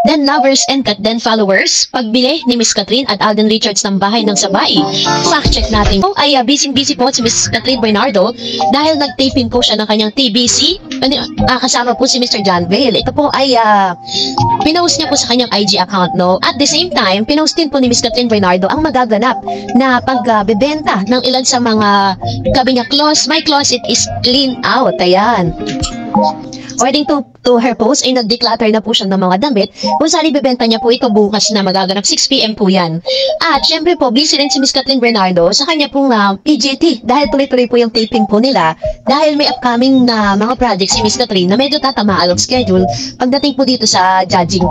Then lovers and then followers, pagbili ni Miss Catherine at Alden Richards ng bahay ng sabay. Fact check natin po ay busy po si Miss Catherine Bernardo dahil nag-taping po siya ng kanyang TBC. Kasama po si Mr. John Vale. Ito po ay pinost niya po sa kanyang IG account, no? At the same time, pinost din po ni Miss Catherine Bernardo ang magaganap na pagbebenta ng ilan sa mga sabi niya, my closet is clean out. Ayan. According to her post, ay nag-declutter na po siya ng mga damit kung saan ibebenta niya po ito bukas na magaganap 6 PM po yan. At syempre po, busy rin si Miss Catherine Bernardo sa kanya pong PGT dahil tuloy-tuloy po yung taping po nila dahil may upcoming na mga projects si Miss Catherine na medyo tatamaan ang schedule pagdating po dito sa judging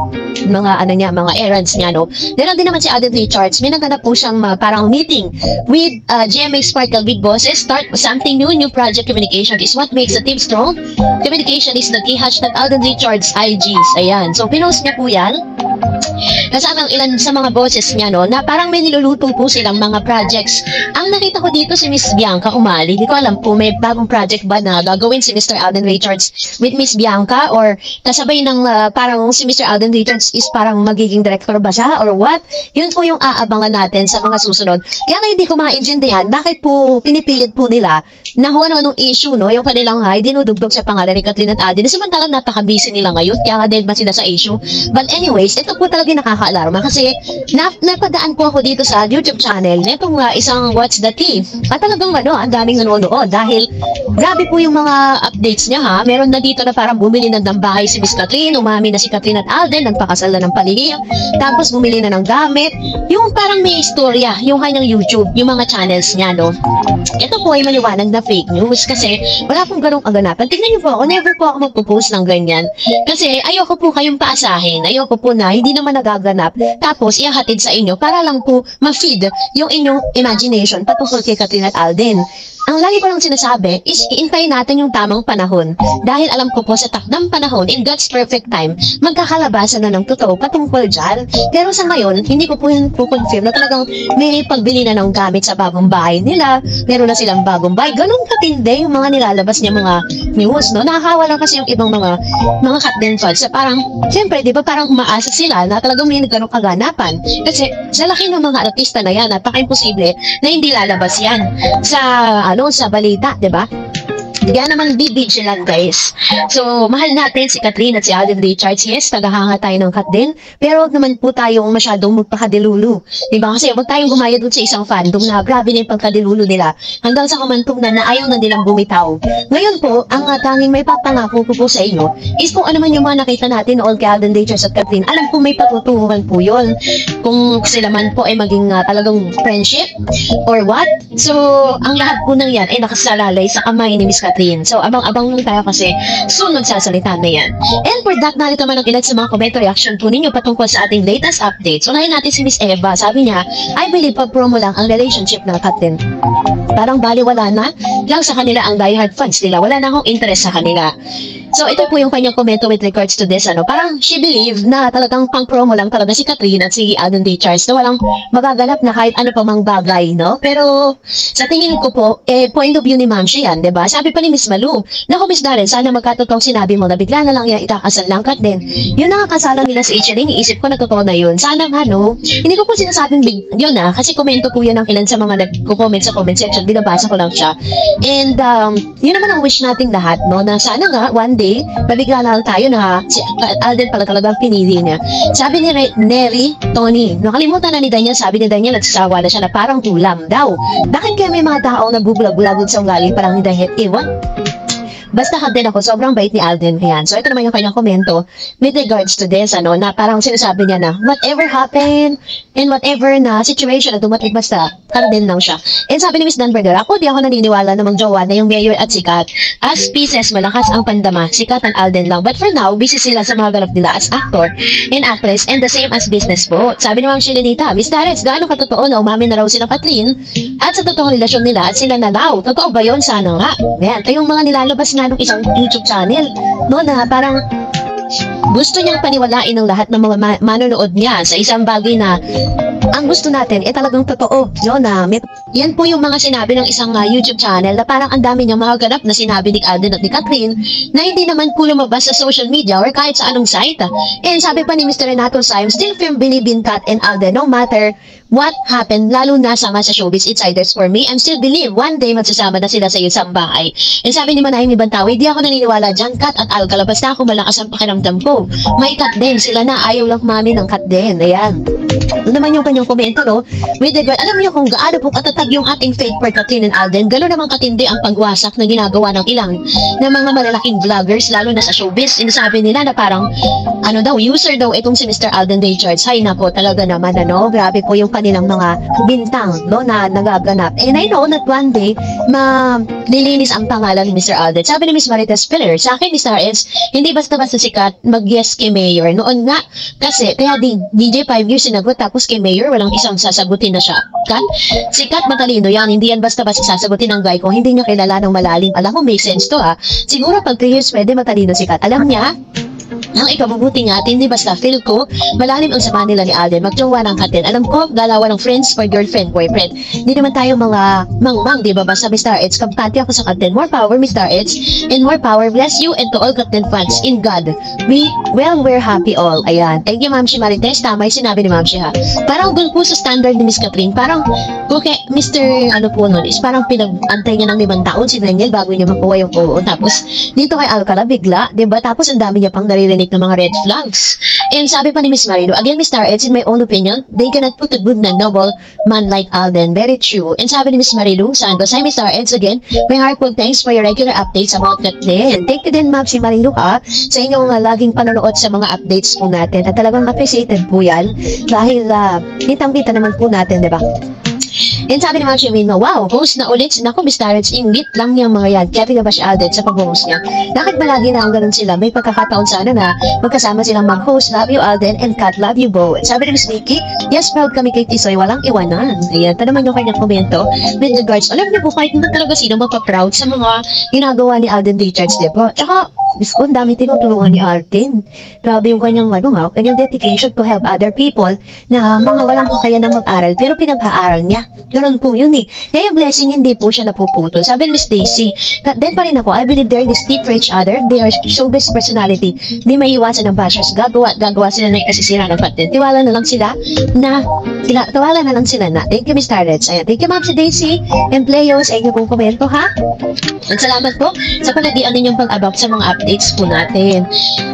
mga mga errands niya, no. Meron din naman si Alden Richards, may naganap po siyang parang meeting with GMA Sparkle Big Bosses. Start something new project. Communication is what makes a team strong. Communication is the key. Hashtag Alden Richards IGs. Ayan. So, pinost niya po yan. Kasama ang ilan sa mga bosses niya, no, na parang may niluluto po silang mga projects. Ang nakita ko dito si Miss Bianca Umali. Hindi ko alam po, may bagong project ba na gagawin si Mr. Alden Richards with Miss Bianca or kasabay ng parang si Mr. Alden Richards is parang magiging director ba siya or what? Yun po yung aabangan natin sa mga susunod. Kaya nga hindi ko maintindihan bakit po pinipilit po nila na kung ano-anong issue, no, yung kanilang dinudugtog sa pangalan ni Catherine at Alden. Samantalang napaka-busy nila ngayon, kaya nga din ba sila sa issue. But anyways, ito po talaga nakaka-alarma kasi napadaan po ako dito sa YouTube channel netong isang What's the Tea. At talagang ang daming nanonood dahil grabe po yung mga updates niya, Meron na dito na parang bumili na ng bahay si Miss Catherine, umami na si Catherine at Alden, nagpakasal na ng palihim, tapos bumili na ng gamit. Yung parang may istorya, yung kanyang YouTube, yung mga channels niya, no. Ito po ay maliwanag na fake news kasi wala pong ganong kaganapan. Tignan niyo po ako, never po ako magpo-post ng ganyan. Kasi ayoko po kayong paasahin, ayoko po na hindi naman nagaganap. Tapos ihahatid sa inyo para lang po ma-feed yung inyong imagination patungkol kay Catherine at Alden. Ang lagi ko lang sinasabi is iintayin natin yung tamang panahon dahil alam ko po sa takdang panahon in God's perfect time magkakalabasan na ng totoo patungkol dyan. Pero sa ngayon, hindi ko po yun confirm na talagang may pagbili na ng gamit sa bagong bahay nila, meron na silang bagong bahay. Ganun katindi yung mga nilalabas niya mga news, no? Nakakawa lang kasi yung ibang mga Catden fans na parang, siyempre, di ba parang umaasa sila na talagang may ganong kaganapan. Kasi sa laki ng mga artista na yan, napaka-imposible na hindi lalabas yan sa balita, 'di ba? Kaya naman be vigilant, guys. So, mahal natin si Catherine at si Alden Richards. Yes, tagahanga tayo ng Catden. Pero huwag naman po tayong masyadong magpakadilulu. Diba? Kasi huwag tayong gumaya dun sa isang fandom na grabe na yung pagkadilulu nila. Hanggang sa kumantong na ayaw na nilang bumitaw. Ngayon po, ang tanging may papangako ko po sa inyo is kung ano man yung mga nakita natin noon kay Alden Richards at Catherine, alam po may patutunguhan po yun. Kung sila man po ay maging talagang friendship or what. So, ang lahat po ng yan ay nakasalalay sa kamay ni Miss Catherine. So, abang-abang lang tayo kasi soon magsasalita na yan. And for that, narito naman ang ilan sa mga comment reaction po ninyo patungkol sa ating latest updates. Unahin natin si Miss Eva. Sabi niya, I believe pag-promo lang ang relationship ng Catherine. Parang baliwala na lang sa kanila ang diehard fans nila. Wala na akong interest sa kanila. So, ito po yung kanyang komento with regards to this. Parang she believe na talagang pang-promo lang talaga si Catherine at si Alden Richards na walang magaganap na kahit ano pa mang bagay, no? Pero, sa tingin ko po, point of view ni Ma'am siya yan, diba? Sabi pa ni Miss Malu, naku Miss Darren, sana magkatotoong sinabi mo na bigla na lang yan ikakasal lang Catherine. Yun ang kasalan nila sa HLA, iniisip ko na totoo na yun. Sana nga, no? Hindi ko po sinasabing yun kasi komento po yan ng ilan sa mga nagko-comment sa comment section, binabasa ko lang siya. And, yun naman ang wish natin lahat, no? Na sana nga, one day, mabigla na lang tayo na si Alden pala talagang pinili niya. Sabi ni Neri Tony, nakalimutan na ni Daniel, sabi ni Daniel, nagsasawa na siya na parang ulam daw. Bakit kaya may mga taong nagbubulag-bulagod sa ugali parang ni Daniel? Ewan. Basta Catherine ako, sobrang bait ni Alden. Ayan. So, ito naman yung kanyang komento with regards to this, na parang sinasabi niya na whatever happened and whatever na situation na dumating, basta Catherine lang siya. And sabi ni Miss Danberger, ako di ako naniniwala na magjowa na yung Mayor at Sikat. As pieces, malakas ang pandama, Sikat and Alden lang. But for now, busy sila sa mga ganap nila as actor and actress and the same as business po. Sabi ni Ma'am Shilenita, Miss Darren, gaano katotoo na umamin na raw sila Catherine at sa totoong relasyon nila at sila na daw. Totoo ba yun? Sana nga. Ayan, ito yung mga nilalabas nga ng isang YouTube channel, no, na parang gusto niyang paniwalain ng lahat ng mga manonood niya sa isang bagay na ang gusto natin talagang totoo, no, yan po yung mga sinabi ng isang YouTube channel na parang ang dami niyang mga ganap na sinabi ni Alden at ni Catherine na hindi naman po lumabas sa social media or kahit sa anong site. And sabi pa ni Mr. Renato Syme, still firm believe in Cat and Alden no matter what happened, lalo na sama sa showbiz insiders for me, and still believe one day magsasama na sila sa isang bahay. And sabi ni Manay ni Bantawi, di ako naniniwala dyan, Cat at Al, kalabas na ako, malakas ang pakiramdam ko. May Cat din, sila na, ayaw lang mami ng Cat din. Ayan. Ito naman yung kanyang komento, no? With regard, alam niyo kung gaano po katatag yung ating fake for Catherine and Alden, gano'n naman katindi ang pagwasak na ginagawa ng ilang na mga malalaking vloggers, lalo na sa showbiz. Sinasabi nila na parang, ano daw, user daw itong si Mr. Alden Richards. Hay nako, talaga naman, ano, grabe po yung kanilang mga bintang, no, na nagaganap. And I know that one day, nilinis ang pangalan ni Mr. Alden. Sabi ni Miss Marites Spiller, sa akin, Mr. S, hindi basta-basta sikat mag-yes kay Mayor. Noon nga, kasi, kaya DJ 5 years sinagot, tapos kay Mayor, walang isang sasagutin na siya. Kat? Sikat matalino yan, hindi yan basta-basta sasagutin ng guy kung hindi niya kilala ng malalim. Alam mo, make sense to ha. Siguro pag 3 years pwede matalino sikat. Alam niya, ang ikabubuti nga, hindi basta feel ko, malalim ang sama nila ni Alden, magjowa ng Katin. Alam ko, dalawa ng friends for girlfriend, boyfriend. Hindi naman tayo mga mangmang, di ba? Basta Mr. Eds, kampante ako sa Katin. More power, Mr. Eds, and more power. Bless you and to all Katin fans in God. We're happy all. Ayan. Thank you, Ma'am Shi Marites. Tama yung sinabi ni Ma'am Shi ha. Parang doon po sa standard ni Miss Catherine, parang, okay, Mr. ano po nun, is parang pinag-antay niya ng 5 taon si Daniel bago niya makuha yung oo. Tapos, dito kay Alcala, bigla, di ba? Tapos, ang dami niya pang naririnig ng mga red flags. And sabi pa ni Miss Marino, again, Mr. Eds, in my own opinion, they cannot put a good and noble man like Alden. Very true. And sabi ni Miss Marilu Santos, hi Mr. Eds again, my heartfelt thanks for your regular updates about that din. Thank you din, Ma'am si Marilu ha, sa inyong laging panonood sa mga updates po natin. At talagang appreciated po yan dahil kitang-kita naman po natin, di ba? And sabi ni Ma'am Chimino, wow, host na ulit. Naku, Mr. Eds, ingit lang niyang mga yan. Kaya na ba si Alden sa pag-host niya? Bakit ba lagi na ang ganun sila? May pagkakataon sana na magkasama silang mag-host. Love you, Alden, and Kat, love you both. Sabi ni Miss Nikki, yes, proud kami kay Tisoy, walang iwanan. Ayan, ito naman yung kanyang komento. With regards, alam niyo po, kahit na talaga sino magpa-proud sa mga ginagawa ni Alden Richards, diba? Tsaka, Diyos ko, ang dami tinutulungan ni Alden. Grabe yung kanyang, kanyang dedication to help other people na mga walang kakayanan mag-aral, pero pinag-aaral niya. Ganun po yun eh. Kaya yung blessing, hindi po siya napuputol. Sabi ni Miss Daisy, then pa rin ako, I believe they're this deep for each other. They are showbiz personality. Hindi may iwasan ng bashers. Gagawa sila na ikasisira ng content. Tiwala na lang sila na, thank you, Miss Tarets. Ayan, thank you, Ma'am si Daisy. And Playos, ay pong komento, ha? At salamat po sa panadian ninyong pag-abang sa mga updates po natin.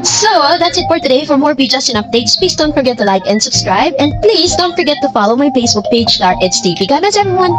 So, that's it for today. For more videos and updates, please don't forget to like and subscribe. And please don't forget to follow my Facebook page, Star Eds TV. God bless everyone!